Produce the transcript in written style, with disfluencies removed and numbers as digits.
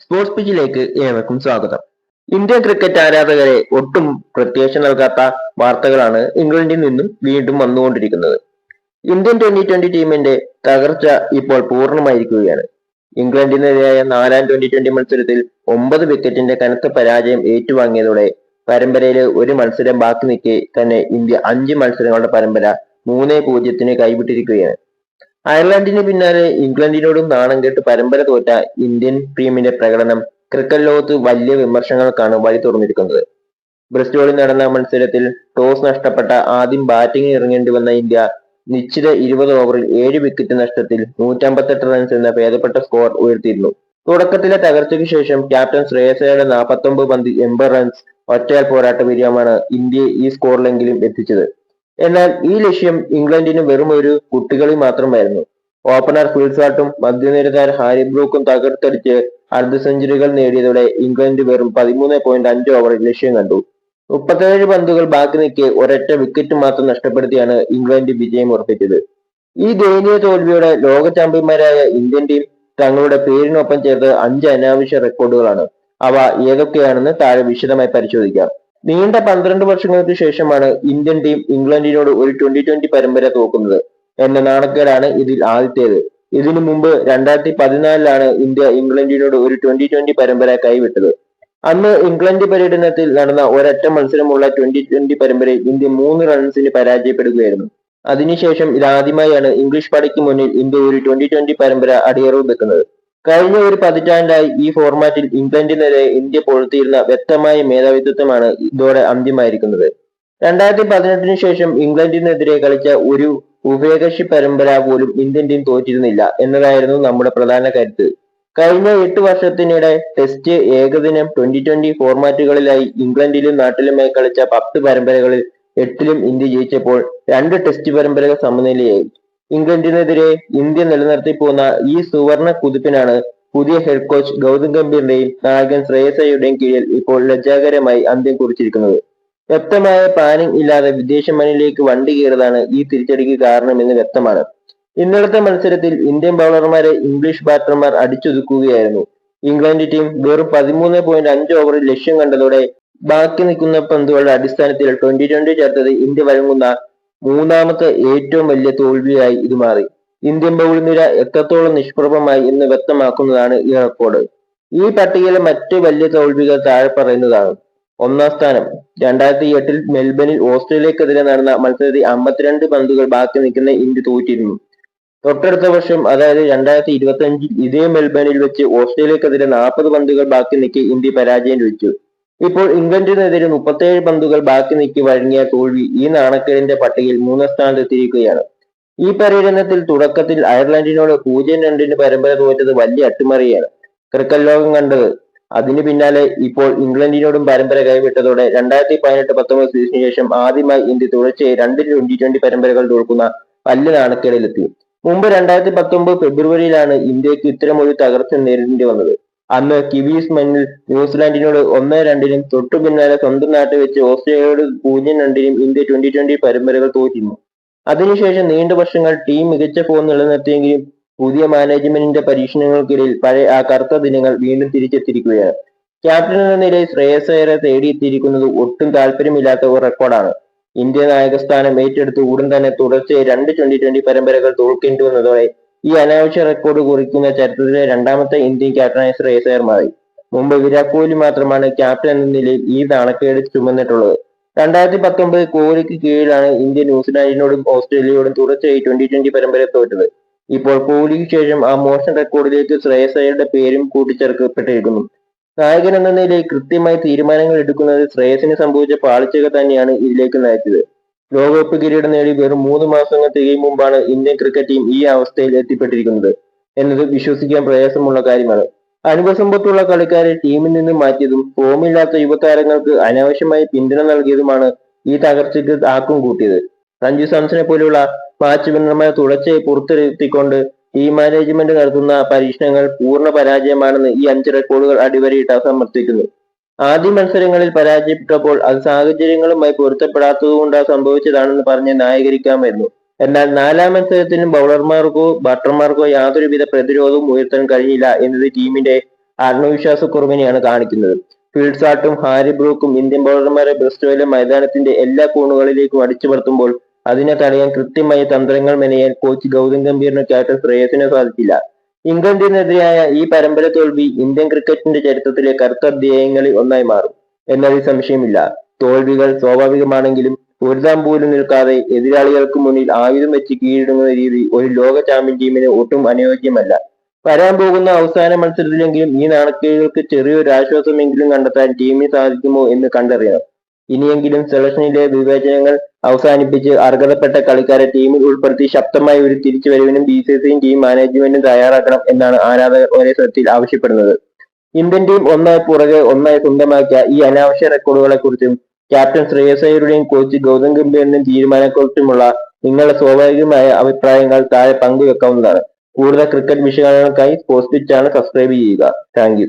Sports പിച്ചിലേക്ക് ഏവർക്കും സ്വാഗതം. Indian cricket ആരാധകരെ ഒട്ടും പ്രത്യാശ നൽകാത്ത വാർത്തകളാണ് ഇംഗ്ലണ്ടിൽ നിന്നും വീണ്ടും വന്നുകൊണ്ടിരിക്കുന്നത്. ഇന്ത്യൻ ട്വന്റി ടീമിന്റെ തകർച്ച ഇപ്പോൾ പൂർണ്ണമായിരിക്കുകയാണ്. ഇംഗ്ലണ്ടിനെതിരായ 4ാം ട്വന്റി മത്സരത്തിൽ 9 വിക്കറ്റിന്റെ കനത്ത പരാജയം ഏറ്റുവാങ്ങിയതോടെ പരമ്പരയിലെ ഒരു മത്സരം ബാക്കി നിൽക്കെ തന്നെ ഇന്ത്യ 5 മത്സരങ്ങളുടെ പരമ്പര 3-0 കൈവിട്ടിരിക്കുകയാണ്. അയർലൻഡിന് പിന്നാലെ ഇംഗ്ലണ്ടിനോടും നാണം കെട്ട് പരമ്പര തോറ്റ ഇന്ത്യൻ ടീമിന്റെ പ്രകടനം ക്രിക്കറ്റ് ലോകത്ത് വലിയ വിമർശനങ്ങൾക്കാണ് വഴി തുറന്നിരിക്കുന്നത്. ബ്രിസ്റ്റോളിൽ നടന്ന മത്സരത്തിൽ ടോസ് നഷ്ടപ്പെട്ട ആദ്യം ബാറ്റിംഗിന് ഇറങ്ങേണ്ടി വന്ന ഇന്ത്യ നിശ്ചിത 20 ഓവറിൽ 7 വിക്കറ്റ് നഷ്ടത്തിൽ 158 റൺസ് എന്ന ഭേദപ്പെട്ട സ്കോർ ഉയർത്തിയിരുന്നു. തുടക്കത്തിലെ തകർച്ചയ്ക്ക് ശേഷം ക്യാപ്റ്റൻ ശ്രേയസ് അയ്യരുടെ 49 പന്തിൽ 80 റൺസ് ഒറ്റയാൾ പോരാട്ട വീര്യമാണ് ഇന്ത്യയെ ഈ സ്കോറിലെങ്കിലും എത്തിച്ചത്. എന്നാൽ ഈ ലക്ഷ്യം ഇംഗ്ലണ്ടിന് വെറും ഒരു കുട്ടികളി മാത്രമായിരുന്നു. ഓപ്പണർ ഫിൽ സാൾട്ടും മധ്യനിര താരം ഹാരി ബ്രൂക്കും തകർത്തടിച്ച് അർദ്ധ സെഞ്ചുറികൾ നേടിയതോടെ ഇംഗ്ലണ്ട് വെറും 13.5 ഓവറിൽ ലക്ഷ്യം കണ്ടു. 37 പന്തുകൾ ബാക്കി നിൽക്കെ ഒരൊറ്റ വിക്കറ്റ് മാത്രം നഷ്ടപ്പെടുത്തിയാണ് ഇംഗ്ലണ്ട് വിജയം ഉറപ്പിച്ചത്. ഈ ദയനീയ തോൽവിയോടെ ലോക ചാമ്പ്യന്മാരായ ഇന്ത്യൻ ടീം തങ്ങളുടെ പേരിനൊപ്പം ചേർത്ത് 5 അനാവശ്യ റെക്കോർഡുകളാണ്. അവ ഏതൊക്കെയാണെന്ന് താഴെ വിശദമായി പരിശോധിക്കാം. നീണ്ട 12 വർഷങ്ങൾക്ക് ശേഷമാണ് ഇന്ത്യൻ ടീം ഇംഗ്ലണ്ടിനോട് ഒരു ട്വന്റി പരമ്പര തോക്കുന്നത് എന്ന നാണക്കേടാണ് ഇതിൽ ആദ്യത്തേത്. ഇതിനു മുമ്പ് 2014-ലാണ് ഇന്ത്യ ഇംഗ്ലണ്ടിനോട് ഒരു ട്വന്റി പരമ്പര കൈവിട്ടത്. അന്ന് ഇംഗ്ലണ്ട് പര്യടനത്തിൽ നടന്ന ഒരൊറ്റ മത്സരമുള്ള ട്വന്റി പരമ്പരയിൽ ഇന്ത്യ 3 റൺസിന് പരാജയപ്പെടുകയായിരുന്നു. അതിനുശേഷം ഇതാദ്യമായാണ് ഇംഗ്ലീഷ് പടയ്ക്ക് മുന്നിൽ ഇന്ത്യ ഒരു ട്വന്റി പരമ്പര അടിയറവ് വെക്കുന്നത്. കഴിഞ്ഞ ഒരു പതിറ്റാണ്ടായി ഈ ഫോർമാറ്റിൽ ഇംഗ്ലണ്ടിനെതിരെ ഇന്ത്യ പുലർത്തിയിരുന്ന വ്യക്തമായ മേധാവിത്വമാണ് ഇതോടെ അന്ത്യമായിരിക്കുന്നത്. 2018 ശേഷം ഇംഗ്ലണ്ടിനെതിരെ കളിച്ച ഒരു ഉഭയകക്ഷി പരമ്പര പോലും ഇന്ത്യൻ ടീം തോറ്റിരുന്നില്ല എന്നതായിരുന്നു നമ്മുടെ പ്രധാന കരുത്ത്. കഴിഞ്ഞ 8 വർഷത്തിനിടെ ടെസ്റ്റ്, ഏകദിനം, ട്വന്റി ഫോർമാറ്റുകളിലായി ഇംഗ്ലണ്ടിലും നാട്ടിലുമായി കളിച്ച 10 പരമ്പരകളിൽ 8ലും ഇന്ത്യ ജയിച്ചപ്പോൾ 2 ടെസ്റ്റ് പരമ്പരകൾ സമനിലയായി. ഇംഗ്ലണ്ടിനെതിരെ ഇന്ത്യ നിലനിർത്തിപ്പോന്ന ഈ സുവർണ കുതിപ്പിനാണ് പുതിയ ഹെഡ് കോച്ച് ഗൗതം ഗംഭീറിന്റെയും നായകൻ ശ്രേയസ് അയ്യരുടെയും കീഴിൽ ഇപ്പോൾ ലജ്ജാകരമായി അന്ത്യം കുറിച്ചിരിക്കുന്നത്. വ്യക്തമായ പ്ലാനിംഗ് ഇല്ലാതെ വിദേശ മണ്ണിലേക്ക് വണ്ടി കയറിയതാണ് ഈ തിരിച്ചടിക്ക് കാരണമെന്ന് വ്യക്തമാണ്. ഇന്നലത്തെ മത്സരത്തിൽ ഇന്ത്യൻ ബൗളർമാരെ ഇംഗ്ലീഷ് ബാറ്റർമാർ അടിച്ചൊതുക്കുകയായിരുന്നു. ഇംഗ്ലണ്ട് ടീം വെറും 13.5 ഓവറിൽ ലക്ഷ്യം കണ്ടതോടെ ബാക്കി നിൽക്കുന്ന പന്തുകളുടെ അടിസ്ഥാനത്തിൽ ട്വന്റി ചേർത്തത് ഇന്ത്യ വഴങ്ങുന്ന 3ാമത്തെ ഏറ്റവും വലിയ തോൽവിയായി ഇത് മാറി. ഇന്ത്യൻ ബൗളിംഗ് നിര എത്രത്തോളം നിഷ്പ്രഭമായി എന്ന് വ്യക്തമാക്കുന്നതാണ് ഈ റെക്കോർഡ്. ഈ പട്ടികയിലെ മറ്റ് വലിയ തോൽവികൾ താഴെ പറയുന്നതാണ്. 1ാം സ്ഥാനം 2008-ൽ മെൽബണിൽ ഓസ്ട്രേലിയക്കെതിരെ നടന്ന മത്സരത്തിൽ 52 പന്തുകൾ ബാക്കി നിൽക്കുന്ന ഇന്ത്യ തോറ്റിരുന്നു. തൊട്ടടുത്ത വർഷം അതായത് 2025-ൽ ഇതേ മെൽബണിൽ വെച്ച് ഓസ്ട്രേലിയക്കെതിരെ 40 പന്തുകൾ ബാക്കി നിൽക്കെ ഇന്ത്യ പരാജയം രുചിച്ചു. ഇപ്പോൾ ഇംഗ്ലണ്ടിനെതിരെ 37 പന്തുകൾ ബാക്കി നിൽക്കി വഴങ്ങിയ തോൽവി ഈ നാണക്കേടിന്റെ പട്ടികയിൽ 3ാം സ്ഥാനത്തെത്തിയിരിക്കുകയാണ്. ഈ പര്യടനത്തിൽ തുടക്കത്തിൽ അയർലൻഡിനോട് 0-2 പരമ്പര തോറ്റത് വലിയ അട്ടിമറിയാണ് ക്രിക്കറ്റ് ലോകം കണ്ടത്. അതിനു പിന്നാലെ ഇപ്പോൾ ഇംഗ്ലണ്ടിനോടും പരമ്പര കൈവിട്ടതോടെ 2018-19 സീസണിന് ശേഷം ആദ്യമായി ഇന്ത്യ തുടർച്ചയായി 2 ട്വന്റി പരമ്പരകൾ തോൽക്കുന്ന വലിയ നാണക്കേടിലെത്തി. മുമ്പ് 2019 ഫെബ്രുവരിയിലാണ് ഇന്ത്യക്ക് ഇത്തരമൊരു തകർച്ച നേരിടേണ്ടി വന്നത്. അന്ന് കിവീസ് മണ്ണിൽ ന്യൂസിലാൻഡിനോട് 1-2-നും തൊട്ടു പിന്നാലെ സ്വന്തം നാട്ടിൽ വെച്ച് ഓസ്ട്രേലിയയോട് 0-2-നും ഇന്ത്യ ട്വന്റി പരമ്പരകൾ തോറ്റിരുന്നു. അതിനുശേഷം നീണ്ട വർഷങ്ങൾ ടീം മികച്ച ഫോം നിലനിർത്തിയെങ്കിലും പുതിയ മാനേജ്മെന്റിന്റെ പരീക്ഷണങ്ങൾക്കിടയിൽ പഴയ ആ കറുത്ത ദിനങ്ങൾ വീണ്ടും തിരിച്ചെത്തിയിരിക്കുകയാണ്. ക്യാപ്റ്റൻ എന്ന നിലയിൽ ശ്രേയസ് അയ്യരെ തേടിയെത്തിയിരിക്കുന്നത് ഒട്ടും താല്പര്യമില്ലാത്ത ഒരു റെക്കോർഡാണ്. ഇന്ത്യ നായകസ്ഥാനം ഏറ്റെടുത്ത് ഉടൻ തന്നെ തുടർച്ചയായി 2 ട്വന്റി പരമ്പരകൾ തോൽക്കേണ്ടി വന്നതോടെ ഈ അനാവശ്യ റെക്കോർഡ് കുറിക്കുന്ന ചരിത്രത്തിലെ 2ാമത്തെ ഇന്ത്യൻ ക്യാപ്റ്റനായി ശ്രേയസ് അയ്യർ മാറി. മുമ്പ് വിരാട് കോഹ്ലി മാത്രമാണ് ക്യാപ്റ്റൻ എന്ന നിലയിൽ ഈ നാണക്കേട് ചുമന്നിട്ടുള്ളത്. 2019 കോഹ്ലിക്ക് കീഴിലാണ് ഇന്ത്യ ന്യൂസിലാൻഡിനോടും ഓസ്ട്രേലിയയോടും തുടർച്ചയായി ട്വന്റി പരമ്പര തോറ്റത്. ഇപ്പോൾ കോഹ്ലിക്ക് ശേഷം ആ മോശം റെക്കോർഡിലേക്ക് ശ്രേയസ് അയ്യരുടെ പേരും കൂട്ടിച്ചേർക്കപ്പെട്ടിരിക്കുന്നു. നായകൻ എന്ന നിലയിൽ കൃത്യമായി തീരുമാനങ്ങൾ എടുക്കുന്നതിൽ ശ്രേയസിന് സംഭവിച്ച പാളിച്ചകൾ തന്നെയാണ് ഇതിലേക്ക് നയിച്ചത്. ലോകകപ്പ് കിരീടം നേടി വെറും 3 മാസങ്ങൾ തികയും മുമ്പാണ് ഇന്ത്യൻ ക്രിക്കറ്റ് ടീം ഈ അവസ്ഥയിൽ എത്തിപ്പെട്ടിരിക്കുന്നത് എന്നത് വിശ്വസിക്കാൻ പ്രയാസമുള്ള കാര്യമാണ്. അനുഭവസമ്പത്തുള്ള കളിക്കാരെ ടീമിൽ നിന്ന് മാറ്റിയതും ഫോമില്ലാത്ത യുവതാരങ്ങൾക്ക് അനാവശ്യമായി പിന്തുണ നൽകിയതുമാണ് ഈ തകർച്ചയ്ക്ക് ആക്കം കൂട്ടിയത്. സഞ്ജു സാംസനെ പോലുള്ള മാച്ച് വിന്നർമാരെ തുടർച്ചയായി പുറത്തിരുത്തിക്കൊണ്ട് ടീം മാനേജ്മെന്റ് നടത്തുന്ന പരീക്ഷണങ്ങൾ പൂർണ്ണ പരാജയമാണെന്ന് ഈ 5 റെക്കോർഡുകൾ അടിവരയിട്ട് സമർത്ഥിക്കുന്നു. ആദ്യ മത്സരങ്ങളിൽ പരാജയപ്പെട്ടപ്പോൾ അത് സാഹചര്യങ്ങളുമായി പൊരുത്തപ്പെടാത്തതുകൊണ്ട് സംഭവിച്ചതാണെന്ന് പറഞ്ഞ് ന്യായീകരിക്കാമായിരുന്നു. എന്നാൽ 4ാം മത്സരത്തിലും ബൗളർമാർക്കോ ബാറ്റർമാർക്കോ യാതൊരുവിധ പ്രതിരോധവും ഉയർത്താൻ കഴിഞ്ഞില്ല എന്നത് ടീമിന്റെ ആത്മവിശ്വാസക്കുറവിനെയാണ് കാണിക്കുന്നത്. ഫീൽഡ്സാട്ടും ഹാരി ബ്രൂക്കും ഇന്ത്യൻ ബൗളർമാരെ ബ്രിസ്റ്റോയിലെ മൈതാനത്തിന്റെ എല്ലാ കോണുകളിലേക്കും അടിച്ചുപറത്തുമ്പോൾ അതിനെ തടയാൻ കൃത്യമായ തന്ത്രങ്ങൾ മെനയാൻ കോച്ച് ഗൗതം ഗംഭീറിനും ക്യാപ്റ്റൻ ശ്രേയസിനോ സാധിച്ചില്ല. ഇംഗ്ലണ്ടിനെതിരായ ഈ പരമ്പര തോൽവി ഇന്ത്യൻ ക്രിക്കറ്റിന്റെ ചരിത്രത്തിലെ കറുത്ത അധ്യായങ്ങളിൽ ഒന്നായി മാറും എന്നതിൽ സംശയമില്ല. തോൽവികൾ സ്വാഭാവികമാണെങ്കിലും പൊരുതാൻ പോലും നിൽക്കാതെ എതിരാളികൾക്ക് മുന്നിൽ ആയുധം വെച്ച് കീഴടങ്ങുന്ന രീതി ഒരു ലോക ചാമ്പ്യൻ ടീമിന് ഒട്ടും അനുയോജ്യമല്ല. വരാൻ പോകുന്ന അവസാന മത്സരത്തിലെങ്കിലും ഈ നാണക്കേടുകൾക്ക് ചെറിയൊരു ആശ്വാസമെങ്കിലും കണ്ടെത്താൻ ടീമിന് സാധിക്കുമോ എന്ന് കണ്ടറിയണം. ഇനിയെങ്കിലും സെലക്ഷനിലെ വിവേചനങ്ങൾ അവസാനിപ്പിച്ച് അർഹതപ്പെട്ട കളിക്കാരെ ടീമിൽ ഉൾപ്പെടുത്തി ശക്തമായ ഒരു തിരിച്ചുവരവിനും BCCയും ടീം മാനേജ്മെന്റും തയ്യാറാക്കണം എന്നാണ് ആരാധകർ ഒരേ സ്വരത്തിൽ ആവശ്യപ്പെടുന്നത്. ഇന്ത്യൻ ടീം ഒന്നായി പുറകെ ഒന്നായി സ്വന്തമാക്കിയ ഈ അനാവശ്യ റെക്കോർഡുകളെക്കുറിച്ചും ക്യാപ്റ്റൻ ശ്രേയസ് അയ്യരുടെയും കോച്ച് ഗൗതം ഗംഭീറിന്റെയും തീരുമാനത്തെക്കുറിച്ചുമുള്ള നിങ്ങളുടെ സ്വാഭാവികമായ അഭിപ്രായങ്ങൾ താഴെ പങ്കുവെക്കാവുന്നതാണ്. കൂടുതൽ ക്രിക്കറ്റ് വിശകലനങ്ങൾക്കായി സ്പോർട്സ് പിച്ച് ചാനൽ സബ്സ്ക്രൈബ് ചെയ്യുക. Thank U.